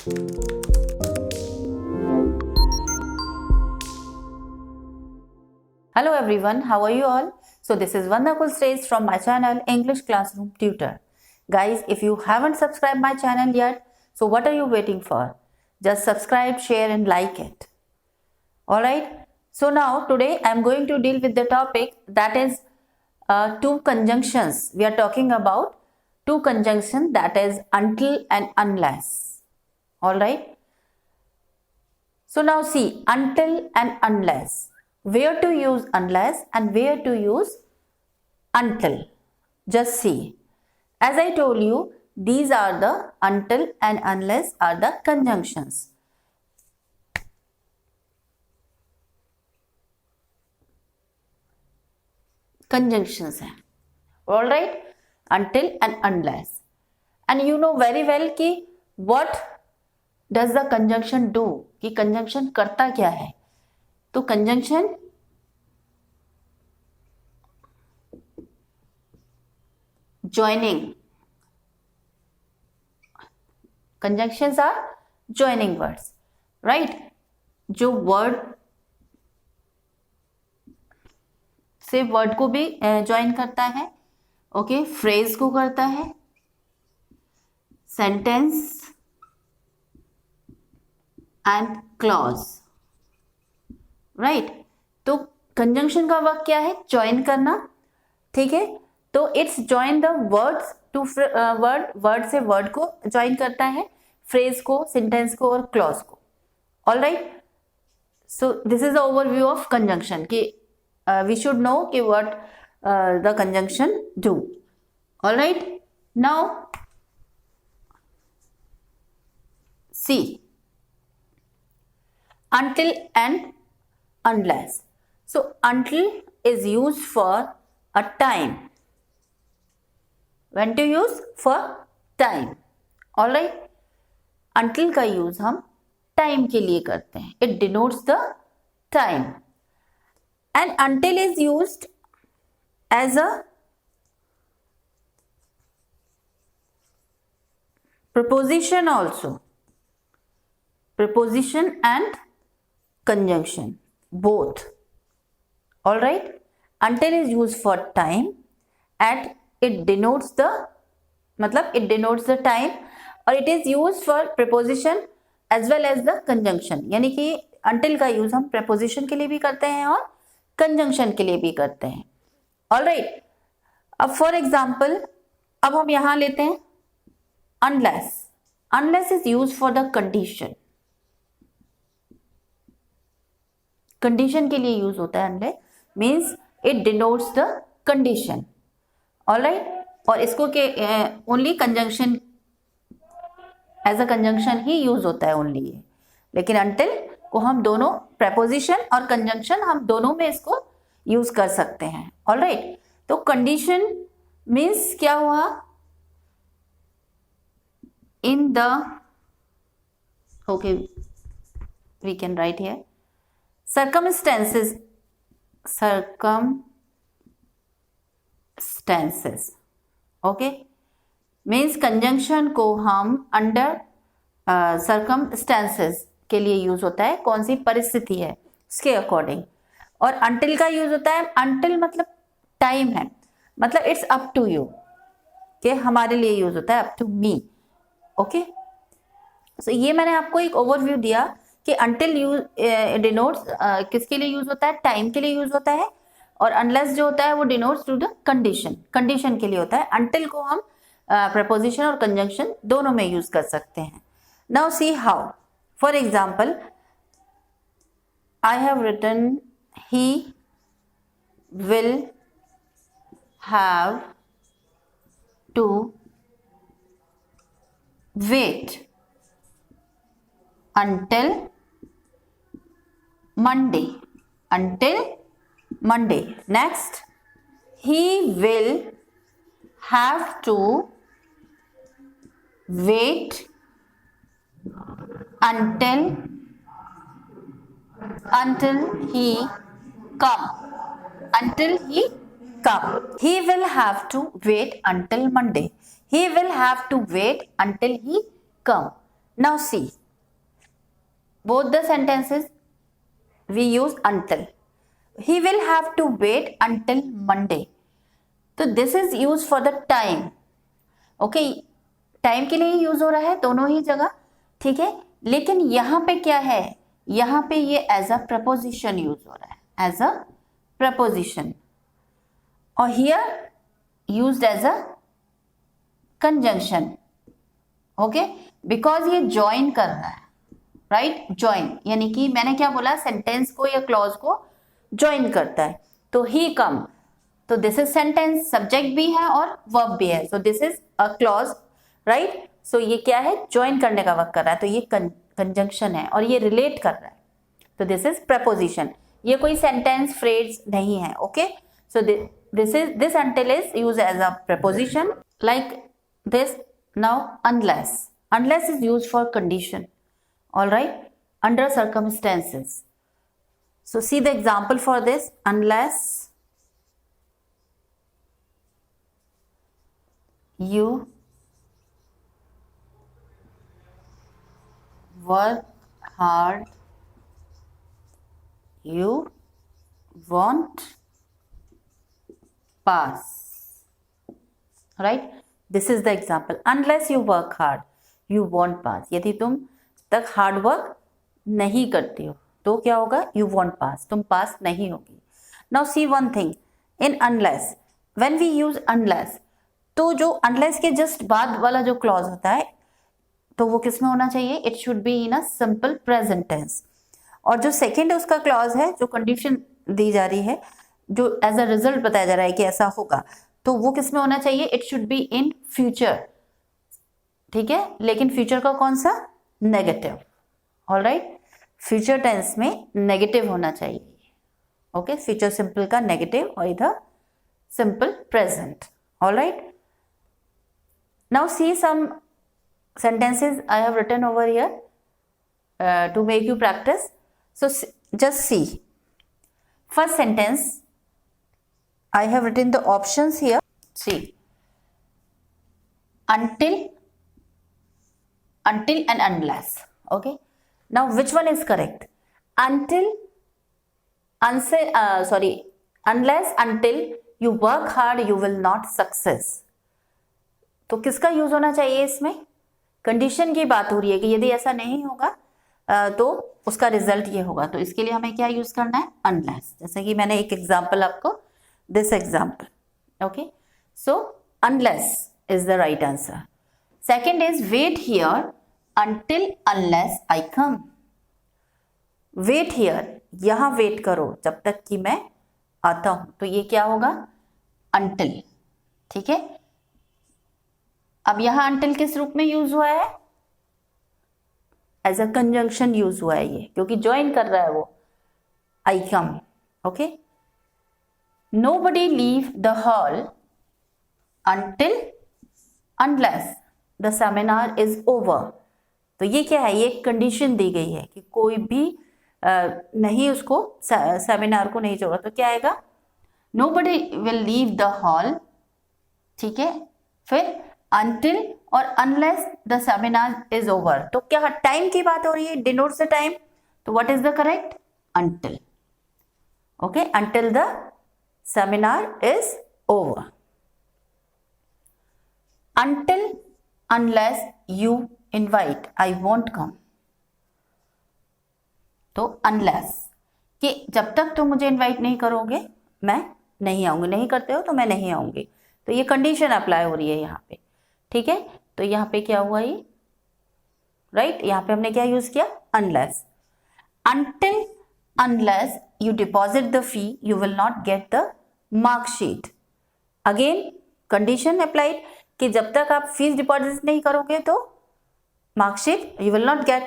Hello everyone, how are you all? So this is Vandana Kulstage from my channel English Classroom Tutor. Guys, if you haven't subscribed my channel yet, so what are you waiting for? Just subscribe, share and like it. Alright, so now today I am going to deal with the topic that is two conjunctions. We are talking about two conjunctions, that is until and unless. Alright, so now see, until and unless. Where to use unless and where to use until. Just see. As I told you, these are the until and unless are the conjunctions. Conjunctions हैं. Alright? Until and unless. And you know very well कि what does the conjunction do? कि conjunction करता क्या है? तो conjunction joining. Conjunctions are joining words, right? जो word से word को भी join करता है, okay? Phrase को करता है, sentence and clause, right? तो conjunction का वर्क क्या है? join करना, ठीक है? तो it's join the words to word से word को join करता है, phrase को, sentence को और clause को. Alright? So this is the overview of conjunction कि we should know कि what the conjunction do. Alright? Now see, until and unless. So until is used for a time. When to use? For time. Alright? Until का use हम time के लिए करते हैं. It denotes the time. And until is used as a preposition also. Preposition and conjunction. Both. Alright? Until is used for time and it denotes the time और it is used for preposition as well as the conjunction. यानी कि until का use हम preposition के लिए भी करते हैं और conjunction के लिए भी करते हैं. Alright. अब for example, अब हम यहाँ लेते हैं unless. Unless is used for the condition. Condition के लिए use होता है unless, means it denotes the condition. Alright? और इसको के only conjunction as a conjunction he use होता है only ये. लेकिन until को हम दोनों preposition और conjunction हम दोनों में इसको use कर सकते हैं. Alright? तो condition means क्या हुआ? In the, okay, we can write here. Circumstances. Okay, means conjunction को हम under circumstances के लिए यूज होता है, कौन सी परिस्थिति है उसके अकॉर्डिंग. और until का यूज होता है, until मतलब टाइम है, मतलब इट्स अप टू यू, कि हमारे लिए यूज होता है, अप टू मी. ओके, सो ये मैंने आपको एक ओवरव्यू दिया कि until यूज डिनोट्स किसके लिए यूज होता है? टाइम के लिए यूज होता है. और अनलेस जो होता है वो denotes to the condition, condition के लिए होता है. until को हम preposition और conjunction दोनों में यूज कर सकते हैं. Now see how. For example, I have written he will have to wait until Monday. Until Monday. Next, he will have to wait until he come. Until he come. He will have to wait until Monday. He will have to wait until he come. Now see, both the sentences we use until. He will have to wait until Monday. तो this is used for the time. Okay, time के लिए use हो रहा है दोनों ही जगह, ठीक है। लेकिन यहां पे क्या है, यहां पे ये एज अ प्रपोजिशन यूज हो रहा है, एज अ प्रपोजिशन, और here used as a conjunction. Okay, because ये ज्वाइन कर रहा है, राइट, ज्वाइन, यानी कि मैंने क्या बोला, सेंटेंस को या क्लॉज को ज्वाइन करता है। तो ही कम, तो दिस इज सेंटेंस, सब्जेक्ट भी है और वर्ब भी है, so this is a clause, right. So ये क्या है, ज्वाइन करने का वर्क कर रहा है, तो ये कंजंक्शन है और ये रिलेट कर रहा है, तो दिस इज प्रपोजिशन। ये कोई सेंटेंस फ्रेज नहीं है। Okay, so this until is used as a preposition like this. Now unless is used for condition, all right, under circumstances. So see the example for this. Unless you work hard, you won't pass, right? This is the example. Unless you work hard, you won't pass. यदि तुम तक hard work नहीं करती हो तो क्या होगा, you won't pass, तुम पास नहीं होगी। Now see one thing in unless, when we use unless, तो जो unless के जस्ट बाद वाला जो क्लॉज होता है तो वो किस में होना चाहिए, it should be in a simple present tense. और जो सेकेंड उसका क्लॉज है, जो कंडीशन दी जा रही है, जो एज अ रिजल्ट बताया जा रहा है कि ऐसा होगा, तो वो किस में होना चाहिए, it should be in future, ठीक है। लेकिन फ्यूचर का कौन सा, नेगेटिव, ऑलराइट, फ्यूचर टेंस में नेगेटिव होना चाहिए। ओके, फ्यूचर सिंपल का नेगेटिव और इधर simple present, alright. Now see some sentences I have written over here to make you practice. So just see, first sentence I have written the options here. See, until and unless. Okay, now which one is correct? Until, unless, until you work hard you will not success. तो किसका use होना चाहिए इसमें, condition की बात हो रही है कि यदि ऐसा नहीं होगा तो उसका रिजल्ट ये होगा, तो इसके लिए हमें क्या यूज करना है, अनलेस। जैसे कि मैंने एक एग्जांपल आपको, this example, okay, so unless is the right answer. Second is wait here until unless I come. Wait here, यहां वेट करो जब तक कि मैं आता हूं, तो ये क्या होगा, अंटिल, ठीक है। अब यहां अंटिल किस रूप में यूज हुआ है, एज अ कंजंक्शन यूज हुआ है ये, क्योंकि ज्वाइन कर रहा है वो, I come. Okay, nobody leave the hall until unless the seminar is over. तो ये क्या है, ये कंडीशन दी गई है कि कोई भी नहीं उसको, सेमिनार को नहीं छोड़ा, तो क्या आएगा, nobody will leave the hall, ठीक है। फिर until और unless the seminar is over, तो क्या टाइम की बात हो रही है, denotes the time, तो what is the correct, until, okay, until the seminar is over. Until unless you invite I won't come, तो unless कि जब तक तुम मुझे इनवाइट नहीं करोगे मैं नहीं आऊंगी, नहीं करते हो तो मैं नहीं आऊंगी, तो ये कंडीशन अप्लाई हो रही है यहाँ पे, ठीक है। तो यहाँ पे क्या हुआ ये, राइट, यहाँ पे हमने क्या यूज किया, unless. until unless you deposit the fee you will not get the mark sheet. Again condition applied कि जब तक आप फीस डिपॉजिट नहीं करोगे तो marksheet you will not get,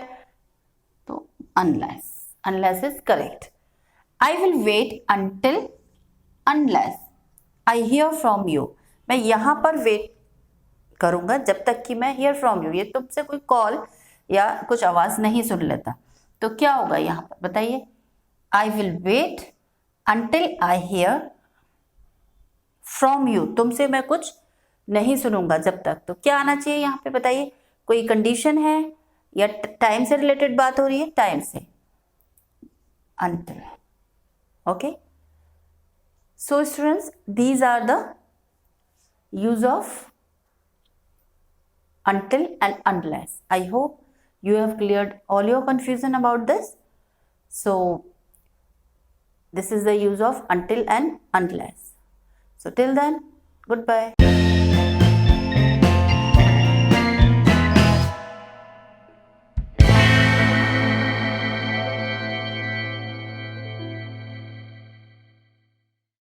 तो unless is correct. I will wait until unless I hear from you, मैं यहां पर वेट करूंगा जब तक कि मैं hear from you, ये तुमसे कोई कॉल या कुछ आवाज नहीं सुन लेता, तो क्या होगा यहां पर बताइए, I will wait until I hear from you, तुमसे मैं कुछ नहीं सुनूंगा जब तक, तो क्या आना चाहिए यहाँ पे बताइए, कोई कंडीशन है या टाइम से रिलेटेड बात हो रही है, टाइम से, until. Okay, so students, these are the use of until and unless. I hope you have cleared all your confusion about this. So this is the use of until and unless. So till then, goodbye.